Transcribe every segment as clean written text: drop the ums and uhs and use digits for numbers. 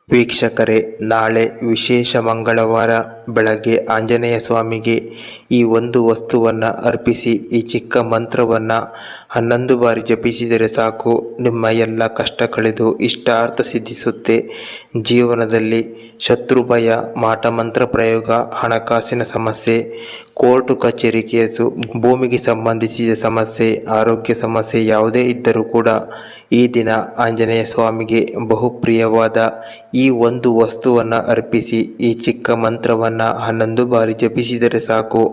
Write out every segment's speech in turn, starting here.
ವೀಕ್ಷಕರೇ, ನಾಳೆ ವಿಶೇಷ ಮಂಗಳವಾರ ಬೆಳಗ್ಗೆ ಆಂಜನೇಯ ಸ್ವಾಮಿಗೆ ಈ ಒಂದು ವಸ್ತುವನ್ನು ಅರ್ಪಿಸಿ ಈ ಚಿಕ್ಕ ಮಂತ್ರವನ್ನು 11 ಬಾರಿ ಜಪಿಸಿದರೆ ಸಾಕು. ನಿಮ್ಮ ಎಲ್ಲ ಕಷ್ಟ ಕಳೆದು ಇಷ್ಟಾರ್ಥ ಸಿದ್ಧಿಸುತ್ತೆ. ಜೀವನದಲ್ಲಿ ಶತ್ರುಭಯ, ಮಾಟಮಂತ್ರ ಪ್ರಯೋಗ, ಹಣಕಾಸಿನ ಸಮಸ್ಯೆ, ಕೋರ್ಟು ಕಚೇರಿ ಕೇಸು, ಭೂಮಿಗೆ ಸಂಬಂಧಿಸಿದ ಸಮಸ್ಯೆ, ಆರೋಗ್ಯ ಸಮಸ್ಯೆ ಯಾವುದೇ ಇದ್ದರೂ ಕೂಡ ಈ ದಿನ ಆಂಜನೇಯ ಸ್ವಾಮಿಗೆ ಬಹುಪ್ರಿಯವಾದ ಈ ಒಂದು ವಸ್ತುವನ್ನು ಅರ್ಪಿಸಿ ಈ ಚಿಕ್ಕ ಮಂತ್ರವನ್ನು 11 ಬಾರಿ ಜಪಿಸಿದರೆ ಸಾಕು.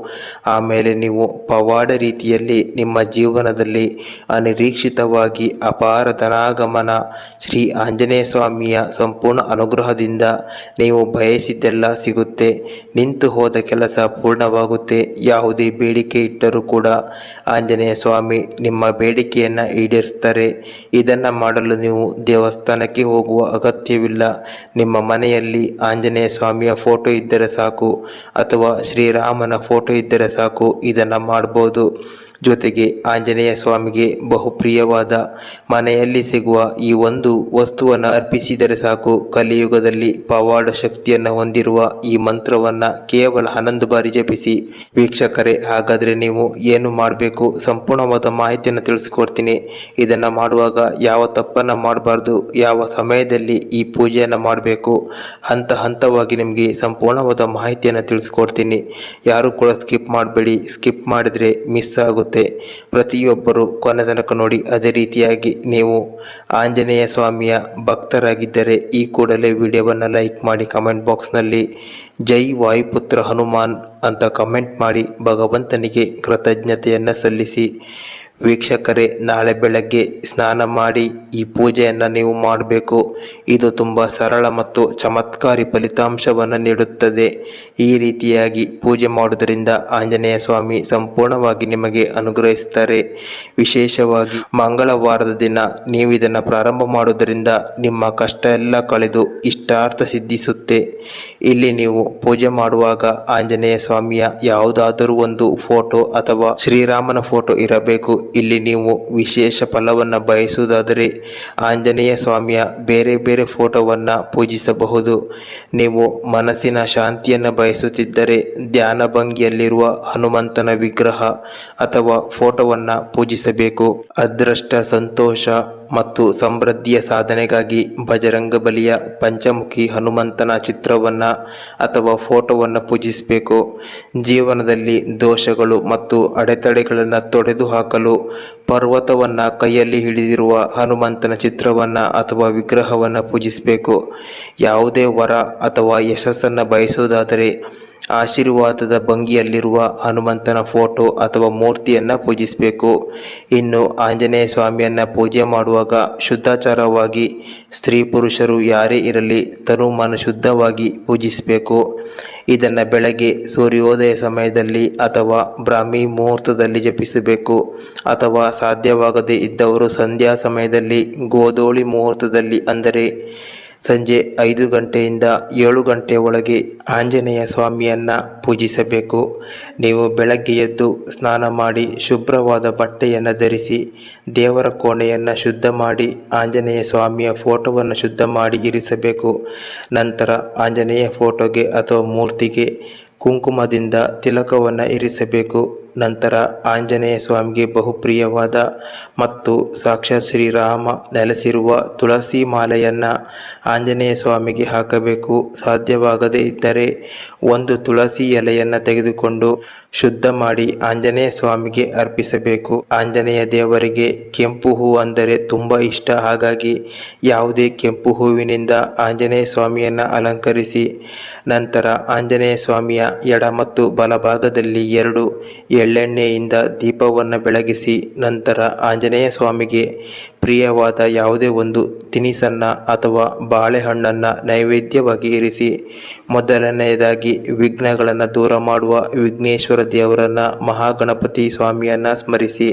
ಆಮೇಲೆ ನೀವು ಪವಾಡ ರೀತಿಯಲ್ಲಿ ನಿಮ್ಮ ಜೀವನದಲ್ಲಿ ಅನಿರೀಕ್ಷಿತವಾಗಿ ಅಪಾರ ಧನಾಗಮನ, ಶ್ರೀ ಆಂಜನೇಯ ಸ್ವಾಮಿಯ ಸಂಪೂರ್ಣ ಅನುಗ್ರಹದಿಂದ ನೀವು ಬಯಸಿದ್ದೆಲ್ಲ ಸಿಗುತ್ತೆ. ನಿಂತು ಹೋದ ಕೆಲಸ ಪೂರ್ಣವಾಗುತ್ತೆ. ಯಾವುದೇ ಬೇಡಿಕೆ ಇಟ್ಟರೂ ಕೂಡ ಆಂಜನೇಯ ಸ್ವಾಮಿ ನಿಮ್ಮ ಬೇಡಿಕೆಯನ್ನು ಈಡೇರಿಸ್ತಾರೆ. ಇದನ್ನು ಮಾಡಲು ನೀವು ದೇವಸ್ಥಾನಕ್ಕೆ ಹೋಗುವ ಅಗತ್ಯವಿಲ್ಲ. ನಿಮ್ಮ ಮನೆಯಲ್ಲಿ ಆಂಜನೇಯ ಸ್ವಾಮಿಯ ಫೋಟೋ ಇದ್ದರೆ ಸಾಕು, ಅಥವಾ ಶ್ರೀರಾಮನ ಫೋಟೋ ಇದ್ದರೆ ಸಾಕು, ಇದನ್ನು ಮಾಡ್ಬೋದು. ಜೊತೆಗೆ ಆಂಜನೇಯ ಸ್ವಾಮಿಗೆ ಬಹುಪ್ರಿಯವಾದ ಮನೆಯಲ್ಲಿ ಸಿಗುವ ಈ ಒಂದು ವಸ್ತುವನ್ನು ಅರ್ಪಿಸಿದರೆ ಸಾಕು. ಕಲಿಯುಗದಲ್ಲಿ ಪವಾಡ ಶಕ್ತಿಯನ್ನು ಹೊಂದಿರುವ ಈ ಮಂತ್ರವನ್ನು ಕೇವಲ 11 ಬಾರಿ ಜಪಿಸಿ. ವೀಕ್ಷಕರೇ, ಹಾಗಾದರೆ ನೀವು ಏನು ಮಾಡಬೇಕು ಸಂಪೂರ್ಣವಾದ ಮಾಹಿತಿಯನ್ನು ತಿಳಿಸ್ಕೊಡ್ತೀನಿ. ಇದನ್ನು ಮಾಡುವಾಗ ಯಾವ ತಪ್ಪನ್ನು ಮಾಡಬಾರ್ದು, ಯಾವ ಸಮಯದಲ್ಲಿ ಈ ಪೂಜೆಯನ್ನು ಮಾಡಬೇಕು, ಹಂತವಾಗಿ ನಿಮಗೆ ಸಂಪೂರ್ಣವಾದ ಮಾಹಿತಿಯನ್ನು ತಿಳಿಸ್ಕೊಡ್ತೀನಿ. ಯಾರು ಕೂಡ ಸ್ಕಿಪ್ ಮಾಡಬೇಡಿ. ಸ್ಕಿಪ್ ಮಾಡಿದರೆ ಮಿಸ್ ಆಗುತ್ತೆ. ಪ್ರತಿಯೊಬ್ಬರು ಕೊನೆ ತನಕ ನೋಡಿ. ಅದೇ ರೀತಿಯಾಗಿ ನೀವು ಆಂಜನೇಯ ಸ್ವಾಮಿಯ ಭಕ್ತರಾಗಿದ್ದರೆ ಈ ಕೂಡಲೇ ವಿಡಿಯೋವನ್ನು ಲೈಕ್ ಮಾಡಿ, ಕಮೆಂಟ್ ಬಾಕ್ಸ್ನಲ್ಲಿ ಜೈ ವಾಯುಪುತ್ರ ಹನುಮಾನ್ ಅಂತ ಕಮೆಂಟ್ ಮಾಡಿ ಭಗವಂತನಿಗೆ ಕೃತಜ್ಞತೆಯನ್ನು ಸಲ್ಲಿಸಿ. ವೀಕ್ಷಕರೇ, ನಾಳೆ ಬೆಳಗ್ಗೆ ಸ್ನಾನ ಮಾಡಿ ಈ ಪೂಜೆಯನ್ನು ನೀವು ಮಾಡಬೇಕು. ಇದು ತುಂಬ ಸರಳ ಮತ್ತು ಚಮತ್ಕಾರಿ ಫಲಿತಾಂಶವನ್ನು ನೀಡುತ್ತದೆ. ಈ ರೀತಿಯಾಗಿ ಪೂಜೆ ಮಾಡುವುದರಿಂದ ಆಂಜನೇಯ ಸ್ವಾಮಿ ಸಂಪೂರ್ಣವಾಗಿ ನಿಮಗೆ ಅನುಗ್ರಹಿಸ್ತಾರೆ. ವಿಶೇಷವಾಗಿ ಮಂಗಳವಾರದ ದಿನ ನೀವು ಇದನ್ನು ಪ್ರಾರಂಭ ಮಾಡುವುದರಿಂದ ನಿಮ್ಮ ಕಷ್ಟ ಎಲ್ಲ ಕಳೆದು ಇಷ್ಟಾರ್ಥ ಸಿದ್ಧಿಸುತ್ತೆ. ಇಲ್ಲಿ ನೀವು ಪೂಜೆ ಮಾಡುವಾಗ ಆಂಜನೇಯ ಸ್ವಾಮಿಯ ಯಾವುದಾದರೂ ಒಂದು ಫೋಟೋ ಅಥವಾ ಶ್ರೀರಾಮನ ಫೋಟೋ ಇರಬೇಕು. ಇಲ್ಲಿ ನೀವು ವಿಶೇಷ ಫಲವನ್ನು ಬಯಸುವುದಾದರೆ ಆಂಜನೇಯ ಸ್ವಾಮಿಯ ಬೇರೆ ಬೇರೆ ಫೋಟೋವನ್ನು ಪೂಜಿಸಬಹುದು. ನೀವು ಮನಸ್ಸಿನ ಶಾಂತಿಯನ್ನು ಬಯಸುತ್ತಿದ್ದರೆ ಧ್ಯಾನ ಭಂಗಿಯಲ್ಲಿರುವ ಹನುಮಂತನ ವಿಗ್ರಹ ಅಥವಾ ಫೋಟೋವನ್ನು ಪೂಜಿಸಬೇಕು. ಅದೃಷ್ಟ, ಸಂತೋಷ ಮತ್ತು ಸಮೃದ್ಧಿಯ ಸಾಧನೆಗಾಗಿ ಬಜರಂಗ ಬಲಿಯ ಪಂಚಮುಖಿ ಹನುಮಂತನ ಚಿತ್ರವನ್ನು ಅಥವಾ ಫೋಟೋವನ್ನು ಪೂಜಿಸಬೇಕು. ಜೀವನದಲ್ಲಿ ದೋಷಗಳು ಮತ್ತು ಅಡೆತಡೆಗಳನ್ನು ತೊಡೆದು ಹಾಕಲು ಪರ್ವತವನ್ನು ಕೈಯಲ್ಲಿ ಹಿಡಿದಿರುವ ಹನುಮಂತನ ಚಿತ್ರವನ್ನು ಅಥವಾ ವಿಗ್ರಹವನ್ನು ಪೂಜಿಸಬೇಕು. ಯಾವುದೇ ವರ ಅಥವಾ ಯಶಸ್ಸನ್ನು ಬಯಸುವುದಾದರೆ ಆಶೀರ್ವಾದದ ಭಂಗಿಯಲ್ಲಿರುವ ಹನುಮಂತನ ಫೋಟೋ ಅಥವಾ ಮೂರ್ತಿಯನ್ನು ಪೂಜಿಸಬೇಕು. ಇನ್ನು ಆಂಜನೇಯ ಸ್ವಾಮಿಯನ್ನು ಪೂಜೆ ಮಾಡುವಾಗ ಶುದ್ಧಾಚಾರವಾಗಿ ಸ್ತ್ರೀ ಪುರುಷರು ಯಾರೇ ಇರಲಿ ತನುಮನ ಶುದ್ಧವಾಗಿ ಪೂಜಿಸಬೇಕು. ಇದನ್ನು ಬೆಳಗ್ಗೆ ಸೂರ್ಯೋದಯ ಸಮಯದಲ್ಲಿ ಅಥವಾ ಬ್ರಾಹ್ಮಿ ಮುಹೂರ್ತದಲ್ಲಿ ಜಪಿಸಬೇಕು. ಅಥವಾ ಸಾಧ್ಯವಾಗದೇ ಇದ್ದವರು ಸಂಧ್ಯಾ ಸಮಯದಲ್ಲಿ ಗೋಧೂಳಿ ಮುಹೂರ್ತದಲ್ಲಿ, ಅಂದರೆ ಸಂಜೆ 5 ಗಂಟೆಯಿಂದ 7 ಗಂಟೆಯ ಒಳಗೆ ಆಂಜನೇಯ ಸ್ವಾಮಿಯನ್ನು ಪೂಜಿಸಬೇಕು. ನೀವು ಬೆಳಗ್ಗೆ ಎದ್ದು ಸ್ನಾನ ಮಾಡಿ ಶುಭ್ರವಾದ ಬಟ್ಟೆಯನ್ನು ಧರಿಸಿ ದೇವರ ಕೋಣೆಯನ್ನು ಶುದ್ಧ ಮಾಡಿ ಆಂಜನೇಯ ಸ್ವಾಮಿಯ ಫೋಟೋವನ್ನು ಶುದ್ಧ ಮಾಡಿ ಇರಿಸಬೇಕು. ನಂತರ ಆಂಜನೇಯ ಫೋಟೋಗೆ ಅಥವಾ ಮೂರ್ತಿಗೆ ಕುಂಕುಮದಿಂದ ತಿಲಕವನ್ನು ಇರಿಸಬೇಕು. ನಂತರ ಆಂಜನೇಯ ಸ್ವಾಮಿಗೆ ಬಹುಪ್ರಿಯವಾದ ಮತ್ತು ಸಾಕ್ಷಾತ್ ಶ್ರೀರಾಮ ನೆಲೆಸಿರುವ ತುಳಸಿ ಮಾಲೆಯನ್ನು ಆಂಜನೇಯ ಸ್ವಾಮಿಗೆ ಹಾಕಬೇಕು. ಸಾಧ್ಯವಾಗದೇ ಇದ್ದರೆ ಒಂದು ತುಳಸಿ ಎಲೆಯನ್ನು ತೆಗೆದುಕೊಂಡು ಶುದ್ಧ ಮಾಡಿ ಆಂಜನೇಯ ಸ್ವಾಮಿಗೆ ಅರ್ಪಿಸಬೇಕು. ಆಂಜನೇಯ ದೇವರಿಗೆ ಕೆಂಪು ಹೂ ಅಂದರೆ ತುಂಬ ಇಷ್ಟ. ಹಾಗಾಗಿ ಯಾವುದೇ ಕೆಂಪು ಹೂವಿನಿಂದ ಆಂಜನೇಯ ಸ್ವಾಮಿಯನ್ನು ಅಲಂಕರಿಸಿ. ನಂತರ ಆಂಜನೇಯ ಸ್ವಾಮಿಯ ಎಡ ಮತ್ತು ಬಲಭಾಗದಲ್ಲಿ 2 ಎಳ್ಳೆಣ್ಣೆಯಿಂದ ದೀಪವನ್ನು ಬೆಳಗಿಸಿ ನಂತರ ಆಂಜನೇಯ ಸ್ವಾಮಿಗೆ ಪ್ರಿಯವಾದ ಯಾವುದೇ ಒಂದು ತಿನಿಸನ್ನು ಅಥವಾ ಬಾಳೆಹಣ್ಣನ್ನು ನೈವೇದ್ಯವಾಗಿ ಇರಿಸಿ. ಮೊದಲನೆಯದಾಗಿ ವಿಘ್ನಗಳನ್ನು ದೂರ ಮಾಡುವ ವಿಘ್ನೇಶ್ವರ ದೇವರನ್ನು, ಮಹಾಗಣಪತಿ ಸ್ವಾಮಿಯನ್ನು ಸ್ಮರಿಸಿ.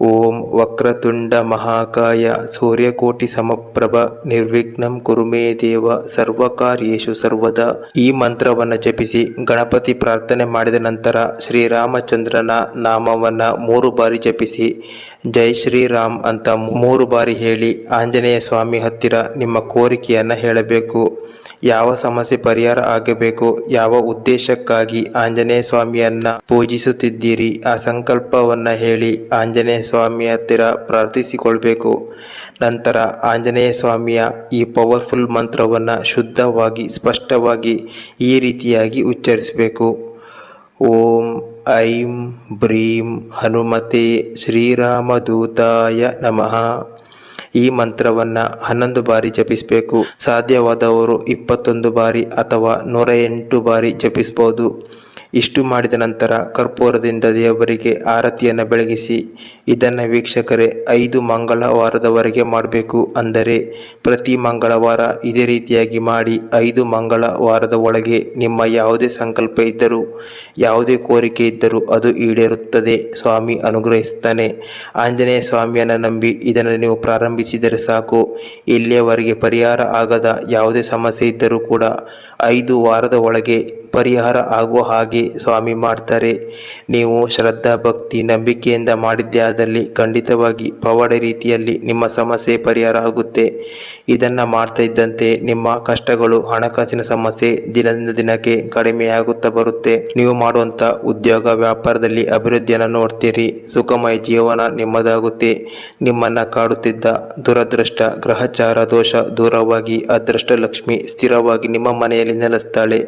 ಓಂ ವಕ್ರತುಂಡ ಮಹಾಕಾಯ ಸೂರ್ಯಕೋಟಿ ಸಮಪ್ರಭ ನಿರ್ವಿಘ್ನಂ ಕುರು ಮೇ ದೇವ ಸರ್ವಕಾರ್ಯೇಷು ಸರ್ವದಾ. ಈ ಮಂತ್ರವನ್ನು ಜಪಿಸಿ ಗಣಪತಿ ಪ್ರಾರ್ಥನೆ ಮಾಡಿದ ನಂತರ ಶ್ರೀರಾಮಚಂದ್ರನ ನಾಮವನ್ನು 3 ಬಾರಿ ಜಪಿಸಿ. ಜೈ ಶ್ರೀರಾಮ್ ಅಂತ 3 ಬಾರಿ ಹೇಳಿ ಆಂಜನೇಯ ಸ್ವಾಮಿ ಹತ್ತಿರ ನಿಮ್ಮ ಕೋರಿಕೆಯನ್ನು ಹೇಳಬೇಕು. ಯಾವ ಸಮಸ್ಯೆ ಪರಿಹಾರ ಆಗಬೇಕು, ಯಾವ ಉದ್ದೇಶಕ್ಕಾಗಿ ಆಂಜನೇಯ ಸ್ವಾಮಿಯನ್ನ ಪೂಜಿಸುತ್ತಿದ್ದೀರಿ, ಆ ಸಂಕಲ್ಪವನ್ನ ಹೇಳಿ ಆಂಜನೇಯ ಸ್ವಾಮಿಯ ಹತ್ತಿರ ಪ್ರಾರ್ಥಿಸಿಕೊಳ್ಬೇಕು. ನಂತರ ಆಂಜನೇಯ ಸ್ವಾಮಿಯ ಈ ಪವರ್ಫುಲ್ ಮಂತ್ರವನ್ನ ಶುದ್ಧವಾಗಿ ಸ್ಪಷ್ಟವಾಗಿ ಈ ರೀತಿಯಾಗಿ ಉಚ್ಚರಿಸಬೇಕು. ಓಂ ಐಂ ಬ್ರೀಂ ಹನುಮತೆ ಶ್ರೀರಾಮದೂತಾಯ ನಮಃ. ಈ ಮಂತ್ರವನ್ನು 11 ಬಾರಿ ಜಪಿಸಬೇಕು. ಸಾಧ್ಯವಾದವರು 21 ಬಾರಿ ಅಥವಾ 108 ಬಾರಿ ಜಪಿಸ್ಬೋದು. ಇಷ್ಟು ಮಾಡಿದ ನಂತರ ಕರ್ಪೂರದಿಂದ ದೇವರಿಗೆ ಆರತಿಯನ್ನು ಬೆಳಗಿಸಿ ಇದನ್ನು ವೀಕ್ಷಕರೇ 5 ಮಂಗಳವಾರದವರೆಗೆ ಮಾಡಬೇಕು. ಅಂದರೆ ಪ್ರತಿ ಮಂಗಳವಾರ ಇದೇ ರೀತಿಯಾಗಿ ಮಾಡಿ 5 ಮಂಗಳವಾರದ ಒಳಗೆ ನಿಮ್ಮ ಯಾವುದೇ ಸಂಕಲ್ಪ ಇದ್ದರೂ ಯಾವುದೇ ಕೋರಿಕೆ ಇದ್ದರೂ ಅದು ಈಡೇರುತ್ತದೆ. ಸ್ವಾಮಿ ಅನುಗ್ರಹಿಸ್ತಾನೆ. ಆಂಜನೇಯ ಸ್ವಾಮಿಯನ್ನು ನಂಬಿ ಇದನ್ನು ನೀವು ಪ್ರಾರಂಭಿಸಿದರೆ ಸಾಕು. ಇಲ್ಲಿಯವರೆಗೆ ಪರಿಹಾರ ಆಗದ ಯಾವುದೇ ಸಮಸ್ಯೆ ಇದ್ದರೂ ಕೂಡ 5 ವಾರದ ಒಳಗೆ ಪರಿಹಾರ ಆಗುವ ಹಾಗೆ ಸ್ವಾಮಿ ಮಾಡ್ತಾರೆ. ನೀವು ಶ್ರದ್ಧಾ ಭಕ್ತಿ ನಂಬಿಕೆಯಿಂದ ಮಾಡಿದ್ದೇ ಆದಲ್ಲಿ ಖಂಡಿತವಾಗಿ ಪವಾಡ ರೀತಿಯಲ್ಲಿ ನಿಮ್ಮ ಸಮಸ್ಯೆ ಪರಿಹಾರ ಆಗುತ್ತೆ. ಇದನ್ನು ಮಾಡ್ತಾ ಇದ್ದಂತೆ ನಿಮ್ಮ ಕಷ್ಟಗಳು, ಹಣಕಾಸಿನ ಸಮಸ್ಯೆ ದಿನದಿಂದ ದಿನಕ್ಕೆ ಕಡಿಮೆಯಾಗುತ್ತಾ ಬರುತ್ತೆ. ನೀವು ಮಾಡುವಂಥ ಉದ್ಯೋಗ ವ್ಯಾಪಾರದಲ್ಲಿ ಅಭಿವೃದ್ಧಿಯನ್ನು ನೋಡ್ತೀರಿ. ಸುಖಮಯ ಜೀವನ ನಿಮ್ಮದಾಗುತ್ತೆ. ನಿಮ್ಮನ್ನು ಕಾಡುತ್ತಿದ್ದ ದುರದೃಷ್ಟ ಗ್ರಹಚಾರ ದೋಷ ದೂರವಾಗಿ ಅದೃಷ್ಟ ಲಕ್ಷ್ಮಿ ಸ್ಥಿರವಾಗಿ ನಿಮ್ಮ ಮನೆಯಲ್ಲಿ ನೆಲೆಸ್ತಾಳೆ.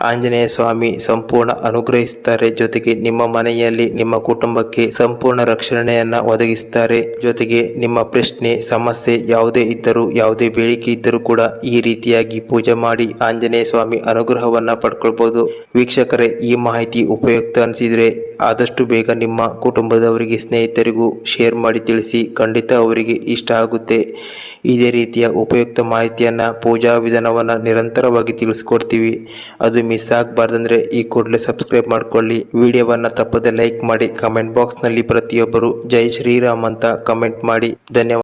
ಆಂಜನೇಯ ಸ್ವಾಮಿ ಸಂಪೂರ್ಣ ಅನುಗ್ರಹಿಸ್ತಾರೆ. ಜೊತೆಗೆ ನಿಮ್ಮ ಮನೆಯಲ್ಲಿ ನಿಮ್ಮ ಕುಟುಂಬಕ್ಕೆ ಸಂಪೂರ್ಣ ರಕ್ಷಣೆಯನ್ನ ಒದಗಿಸ್ತಾರೆ. ಜೊತೆಗೆ ನಿಮ್ಮ ಪ್ರಶ್ನೆ ಸಮಸ್ಯೆ ಯಾವುದೇ ಇದ್ದರೂ ಯಾವುದೇ ಬೇಡಿಕೆ ಇದ್ದರೂ ಕೂಡ ಈ ರೀತಿಯಾಗಿ ಪೂಜೆ ಮಾಡಿ ಆಂಜನೇಯ ಸ್ವಾಮಿ ಅನುಗ್ರಹವನ್ನ ಪಡ್ಕೊಳ್ಬಹುದು. ವೀಕ್ಷಕರೇ, ಈ ಮಾಹಿತಿ ಉಪಯುಕ್ತ ಅನಿಸಿದರೆ ಆದಷ್ಟು ಬೇಗ ನಿಮ್ಮ ಕುಟುಂಬದವರಿಗೆ ಸ್ನೇಹಿತರಿಗೂ ಶೇರ್ ಮಾಡಿ ತಿಳಿಸಿ. ಖಂಡಿತ ಅವರಿಗೆ ಇಷ್ಟ ಆಗುತ್ತೆ. ಇದೇ ರೀತಿಯ ಉಪಯುಕ್ತ ಮಾಹಿತಿಯನ್ನು ಪೂಜಾ ವಿಧಾನವನ್ನು ನಿರಂತರವಾಗಿ ತಿಳಿಸ್ಕೊಡ್ತೀವಿ. ಅದು ಮಿಸ್ ಆಗಬಾರ್ದಂದ್ರೆ ಈ ಕೂಡಲೇ ಸಬ್ಸ್ಕ್ರೈಬ್ ಮಾಡ್ಕೊಳ್ಳಿ. ವಿಡಿಯೋವನ್ನು ತಪ್ಪದೆ ಲೈಕ್ ಮಾಡಿ. ಕಮೆಂಟ್ ಬಾಕ್ಸ್ನಲ್ಲಿ ಪ್ರತಿಯೊಬ್ಬರು ಜೈ ಶ್ರೀರಾಮ್ ಅಂತ ಕಮೆಂಟ್ ಮಾಡಿ. ಧನ್ಯವಾದ.